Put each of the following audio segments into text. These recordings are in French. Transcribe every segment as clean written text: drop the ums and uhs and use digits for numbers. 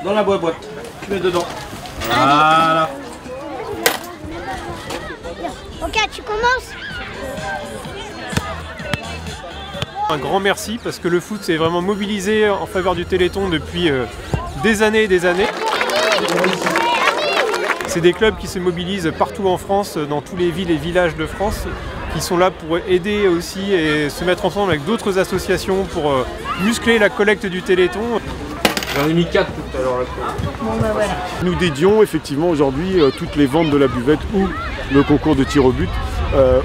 dans la boîte. Tu mets dedans. Voilà. Ok, tu commences. Un grand merci parce que le foot s'est vraiment mobilisé en faveur du Téléthon depuis des années et des années. C'est des clubs qui se mobilisent partout en France, dans tous les villes et villages de France, qui sont là pour aider aussi et se mettre ensemble avec d'autres associations pour muscler la collecte du Téléthon. J'en ai mis 4 tout à l'heure. Bon bah voilà. Nous dédions effectivement aujourd'hui toutes les ventes de la buvette ou le concours de tir au but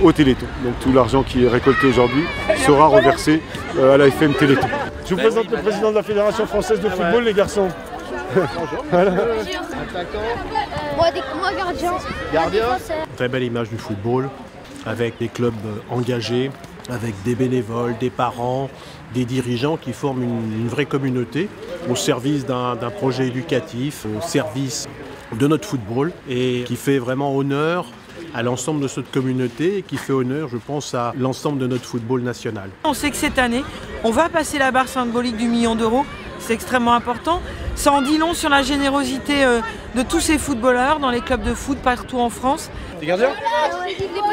au Téléthon. Donc tout l'argent qui est récolté aujourd'hui sera reversé à la FM Téléthon. Je vous présente le président de la Fédération française de football, les garçons. Voilà. Moi gardien. Gardien. Très belle image du football, avec des clubs engagés, avec des bénévoles, des parents, des dirigeants qui forment une vraie communauté au service d'un projet éducatif, au service de notre football et qui fait vraiment honneur à l'ensemble de cette communauté et qui fait honneur, je pense, à l'ensemble de notre football national. On sait que cette année, on va passer la barre symbolique du million d'euros. C'est extrêmement important. Ça en dit long sur la générosité de tous ces footballeurs dans les clubs de foot partout en France. T'es gardien?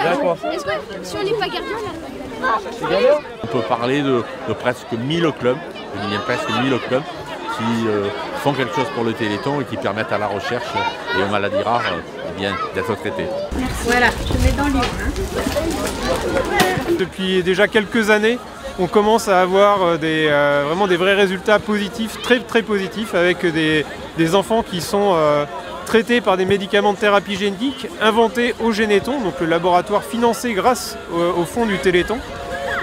D'accord. Est-ce que si on n'est pas gardien là? On peut parler de presque 1000 clubs, je dis bien presque 1000 clubs, qui font quelque chose pour le Téléthon et qui permettent à la recherche et aux maladies rares d'être traités. Voilà, je mets dans le livre. Depuis déjà quelques années, on commence à avoir vraiment des vrais résultats positifs, très positifs, avec des enfants qui sont traités par des médicaments de thérapie génique inventés au Généthon, donc le laboratoire financé grâce au fonds du Téléthon.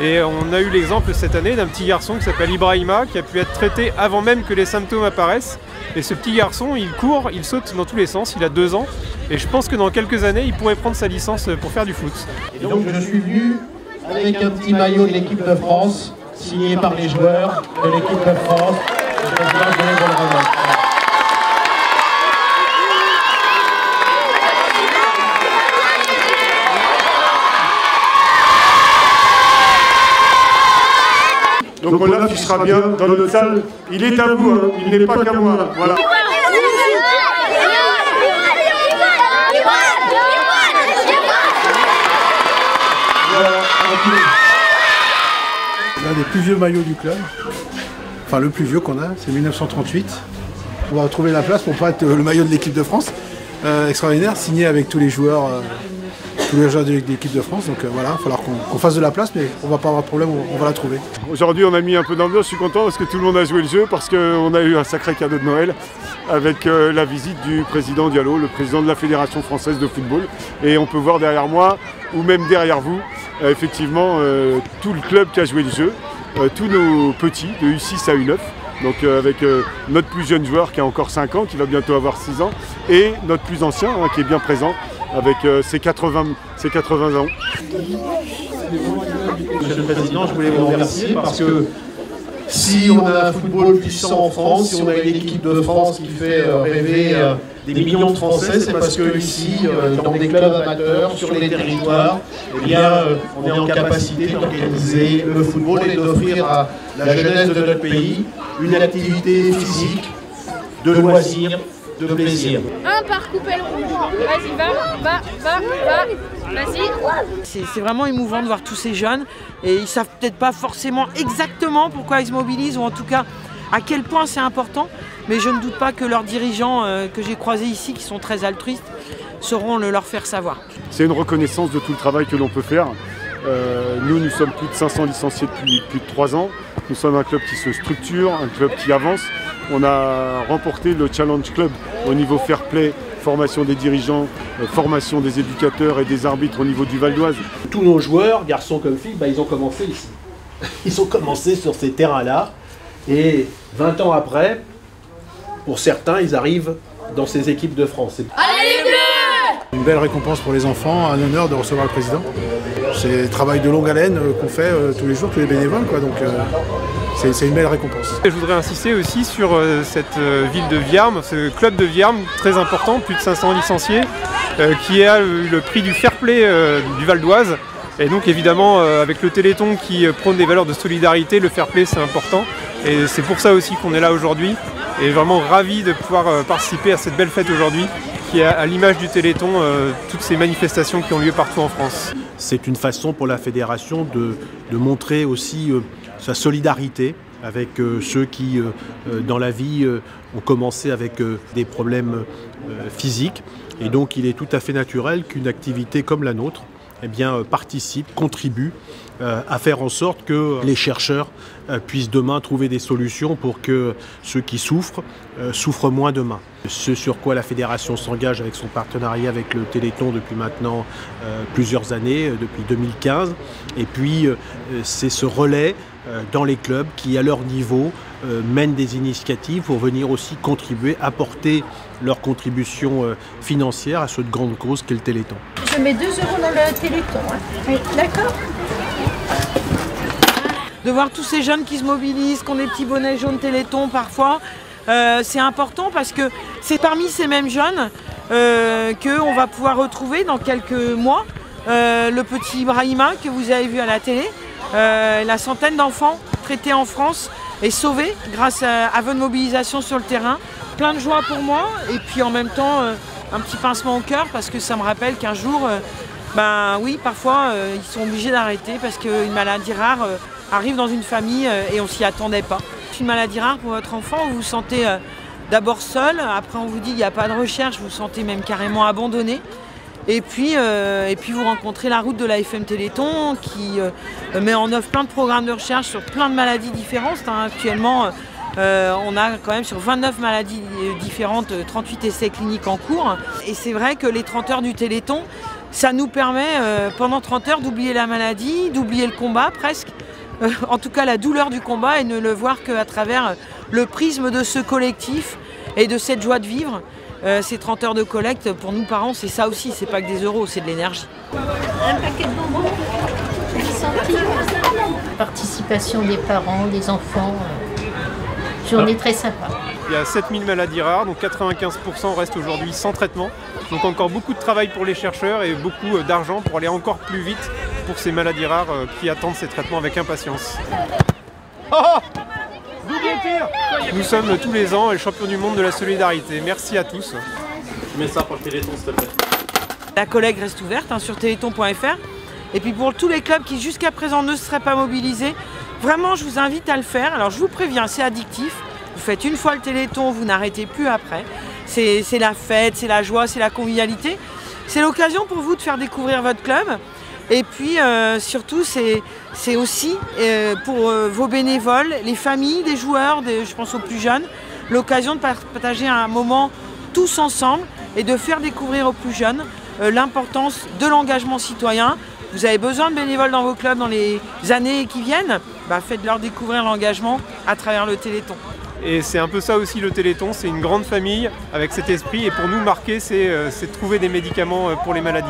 Et on a eu l'exemple cette année d'un petit garçon qui s'appelle Ibrahima, qui a pu être traité avant même que les symptômes apparaissent. Et ce petit garçon, il court, il saute dans tous les sens, il a 2 ans. Et je pense que dans quelques années, il pourrait prendre sa licence pour faire du foot. Et donc je suis venu avec un petit maillot de l'équipe de France, signé par les joueurs de l'équipe de France. Le président de l'Europe. Donc on l'affichera bien dans notre salle. Il est à vous, hein. Il n'est pas qu'à moi. Voilà. L'un des plus vieux maillots du club, enfin le plus vieux qu'on a, c'est 1938. On va retrouver la place pour pas être le maillot de l'équipe de France. Extraordinaire, signé avec tous les joueurs de l'équipe de France. Donc voilà, il va falloir qu'on fasse de la place, mais on va pas avoir de problème, on va la trouver. Aujourd'hui on a mis un peu d'ambiance, je suis content parce que tout le monde a joué le jeu, parce qu'on a eu un sacré cadeau de Noël avec la visite du président Diallo, le président de la Fédération française de football. Et on peut voir derrière moi, ou même derrière vous, effectivement tout le club qui a joué le jeu, tous nos petits, de U6 à U9. Donc avec notre plus jeune joueur qui a encore 5 ans, qui va bientôt avoir 6 ans, et notre plus ancien qui est bien présent avec ses 80 ans. Monsieur le Président, je voulais vous remercier parce que si on a un football puissant en France, si on a une équipe de France qui fait rêver des millions de Français, c'est parce que ici, dans des clubs amateurs, sur les territoires, eh bien, on est en capacité d'organiser le football et d'offrir à la jeunesse de notre pays une activité physique, de loisirs, de plaisir. Un par couper le rond. Vas-y, va. Vas-y. C'est vraiment émouvant de voir tous ces jeunes et ils savent peut-être pas forcément exactement pourquoi ils se mobilisent ou en tout cas à quel point c'est important. Mais je ne doute pas que leurs dirigeants que j'ai croisés ici, qui sont très altruistes, sauront le leur faire savoir. C'est une reconnaissance de tout le travail que l'on peut faire. Nous sommes plus de 500 licenciés depuis plus de 3 ans. Nous sommes un club qui se structure, un club qui avance. On a remporté le Challenge Club au niveau fair play, formation des dirigeants, formation des éducateurs et des arbitres au niveau du Val d'Oise. Tous nos joueurs, garçons comme filles, ils ont commencé ici. Ils ont commencé sur ces terrains-là. Et 20 ans après, pour certains, ils arrivent dans ces équipes de France. Allez les Bleus! Une belle récompense pour les enfants, un honneur de recevoir le président. C'est un travail de longue haleine qu'on fait tous les jours, tous les bénévoles, quoi. Donc c'est une belle récompense. Je voudrais insister aussi sur cette ville de Viarmes, ce club de Viarmes très important, plus de 500 licenciés, qui a eu le prix du fair play du Val d'Oise. Et donc évidemment avec le Téléthon qui prône des valeurs de solidarité, le fair play c'est important. Et c'est pour ça aussi qu'on est là aujourd'hui. et vraiment ravi de pouvoir participer à cette belle fête aujourd'hui qui est à l'image du Téléthon, toutes ces manifestations qui ont lieu partout en France. C'est une façon pour la fédération de montrer aussi sa solidarité avec ceux qui, dans la vie, ont commencé avec des problèmes physiques. Et donc il est tout à fait naturel qu'une activité comme la nôtre participe, contribue à faire en sorte que les chercheurs puissent demain trouver des solutions pour que ceux qui souffrent moins demain. Ce sur quoi la fédération s'engage avec son partenariat avec le Téléthon depuis maintenant plusieurs années, depuis 2015. Et puis c'est ce relais dans les clubs qui, à leur niveau, mènent des initiatives pour venir aussi contribuer, apporter leur contribution financière à cette grande cause qu'est le Téléthon. Je mets 2 € dans le Téléthon, hein. Oui, d'accord. De voir tous ces jeunes qui se mobilisent, qui ont des petits bonnets jaunes Téléthon parfois, c'est important parce que c'est parmi ces mêmes jeunes qu'on va pouvoir retrouver dans quelques mois le petit Ibrahima que vous avez vu à la télé, la centaine d'enfants traités en France et sauvés grâce à votre mobilisation sur le terrain. Plein de joie pour moi et puis en même temps un petit pincement au cœur parce que ça me rappelle qu'un jour, oui, parfois ils sont obligés d'arrêter parce qu'une maladie rare arrive dans une famille et on s'y attendait pas. Une maladie rare pour votre enfant, vous vous sentez d'abord seul, après on vous dit qu'il n'y a pas de recherche, vous vous sentez même carrément abandonné. Et puis vous rencontrez la route de la FM Téléthon qui met en œuvre plein de programmes de recherche sur plein de maladies différentes. Actuellement, on a quand même sur 29 maladies différentes, 38 essais cliniques en cours. Et c'est vrai que les 30 heures du Téléthon, ça nous permet pendant 30 heures d'oublier la maladie, d'oublier le combat presque. En tout cas la douleur du combat et ne le voir qu'à travers le prisme de ce collectif et de cette joie de vivre. Ces 30 heures de collecte, pour nous parents, c'est ça aussi, c'est pas que des euros, c'est de l'énergie. Un paquet de bonbons, 10 centimes. Participation des parents, des enfants, journée très sympa. Il y a 7000 maladies rares, donc 95% restent aujourd'hui sans traitement. Donc encore beaucoup de travail pour les chercheurs et beaucoup d'argent pour aller encore plus vite pour ces maladies rares qui attendent ces traitements avec impatience. Nous sommes tous les ans les champions du monde de la solidarité. Merci à tous. Je mets ça pour le Téléthon, s'il te plaît. La collecte reste ouverte sur téléthon.fr. Et puis pour tous les clubs qui jusqu'à présent ne se seraient pas mobilisés, vraiment je vous invite à le faire. Alors je vous préviens, c'est addictif. Vous faites une fois le Téléthon, vous n'arrêtez plus après. C'est la fête, c'est la joie, c'est la convivialité. C'est l'occasion pour vous de faire découvrir votre club. Et puis surtout, c'est aussi pour vos bénévoles, les familles des joueurs, je pense aux plus jeunes, l'occasion de partager un moment tous ensemble et de faire découvrir aux plus jeunes l'importance de l'engagement citoyen. Vous avez besoin de bénévoles dans vos clubs dans les années qui viennent, faites-leur découvrir l'engagement à travers le Téléthon. Et c'est un peu ça aussi le Téléthon, c'est une grande famille avec cet esprit et pour nous marquer c'est trouver des médicaments pour les maladies.